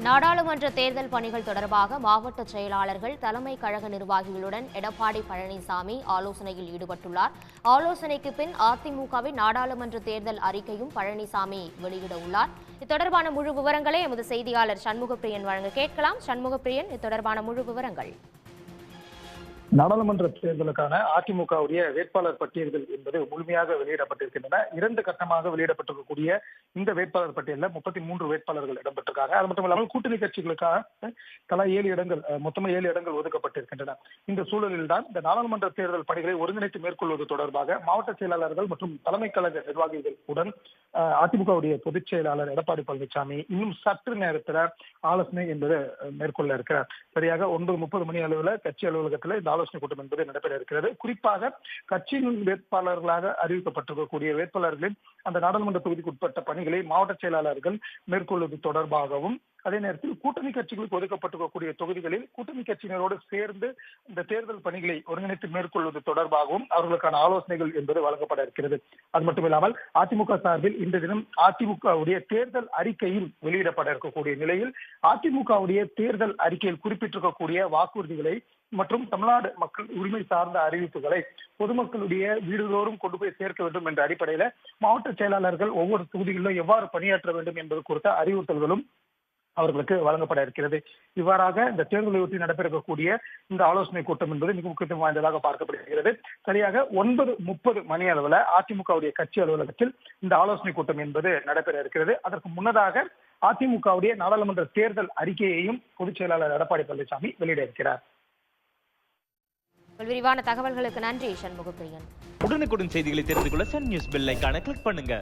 நாடாளுமன்ற தேர்தல் பணிகள் தொடர்பாக மாவட்ட செயலாளர்கள் தலைமை கழக நிர்வாகிகளுடன் எடப்பாடி பழனிசாமி ஆலோசனையில் ஈடுபட்டுள்ளார். ஆலோசனைக்கு பின் அதிமுகவின் நாடாளுமன்ற தேர்தல் அறிக்கையும் பழனிசாமி வெளியிட உள்ளார். இது தொடர்பான முழு விவரங்களை எமது செய்தியாளர் சண்முகப்பிரியன் வழங்க கேட்கலாம். சண்முகப்பிரியன், இது தொடர்பான முழு விவரங்கள். நாடாளுமன்ற தேர்தலுக்கான அதிமுகவுடைய வேட்பாளர் பட்டியல்கள் என்பது முழுமையாக வெளியிடப்பட்டிருக்கின்றன. 2 கட்டமாக வெளியிடப்பட்டிருக்கக்கூடிய இந்த வேட்பாளர் பட்டியலில் 33 வேட்பாளர்கள் இடம்பெற்றிருக்காங்க. அது மட்டும் இல்லாமல் கூட்டணி கட்சிகளுக்காக தலா 7 இடங்கள், மொத்தமாக 7 இடங்கள் ஒதுக்கப்பட்டிருக்கின்றன. இந்த சூழலில் தான் இந்த நாடாளுமன்ற தேர்தல் பணிகளை ஒருங்கிணைத்து மேற்கொள்வது தொடர்பாக மாவட்ட செயலாளர்கள் மற்றும் தலைமை கழக நிர்வாகிகள் உடன் அதிமுகவுடைய பொதுச் செயலாளர் எடப்பாடி பழனிசாமி இன்னும் சற்று நேரத்தில் ஆலோசனை என்பது மேற்கொள்ள இருக்கிறார். சரியாக 9:30 மணி அளவில் கட்சி அலுவலகத்தில் இந்த ஆலோசனை கூட்டம் என்பது நடைபெற இருக்கிறது. குறிப்பாக கட்சியின் வேட்பாளர்களாக அறிவிக்கப்பட்டிருக்கக்கூடிய வேட்பாளர்களின் அந்த நாடாளுமன்ற தொகுதிக்கு உட்பட்ட பணிகளை மாவட்ட செயலாளர்கள் மேற்கொள்வது தொடர்பாகவும், அதே நேரத்தில் கூட்டணி கட்சிகளுக்கு ஒதுக்கப்பட்டிருக்கக்கூடிய தொகுதிகளில் கூட்டணி கட்சியினரோடு சேர்ந்து இந்த தேர்தல் பணிகளை ஒருங்கிணைத்து மேற்கொள்வது தொடர்பாகவும் அவர்களுக்கான ஆலோசனைகள் என்பது வழங்கப்பட இருக்கிறது. அது மட்டுமில்லாமல் அதிமுக சார்பில் இந்த தினம் அதிமுகவுடைய தேர்தல் அறிக்கையும் வெளியிடப்பட இருக்கக்கூடிய நிலையில் அதிமுகவுடைய தேர்தல் அறிக்கையில் குறிப்பிட்டிருக்கக்கூடிய வாக்குறுதிகளை மற்றும் தமிழ்நாடு மக்கள் உரிமை சார்ந்த அறிவிப்புகளை பொதுமக்களுடைய வீடுதோறும் கொண்டு போய் சேர்க்க வேண்டும் என்ற அடிப்படையில மாவட்ட செயலாளர்கள் ஒவ்வொரு தொகுதிகளிலும் எவ்வாறு பணியாற்ற வேண்டும் என்பது குறித்த அறிவுறுத்தல்களும் அவர்களுக்கு வழங்கப்பட இருக்கிறது. இவ்வாறாக இந்த தேர்தலை ஒட்டி நடைபெறக்கூடிய இந்த ஆலோசனை கூட்டம் என்பது மிக முக்கியத்துவம் வாய்ந்ததாக பார்க்கப்படுகிறது. சரியாக 9:30 மணி அளவில் அதிமுகவுடைய கட்சி அலுவலகத்தில் இந்த ஆலோசனை கூட்டம் என்பது நடைபெற இருக்கிறது. அதற்கு முன்னதாக அதிமுகவுடைய நாடாளுமன்ற தேர்தல் அறிக்கையையும் பொதுச் செயலாளர் எடப்பாடி பழனிசாமி வெளியிட இருக்கிறார். விரிவான தகவல்களுக்கு நன்றி சண்முகப்பிரியன். உடனுக்குடன் செய்திகளை தெரிந்து கொள்ள சன் நியூஸ் பெல் ஐகானை கிளிக் பண்ணுங்க.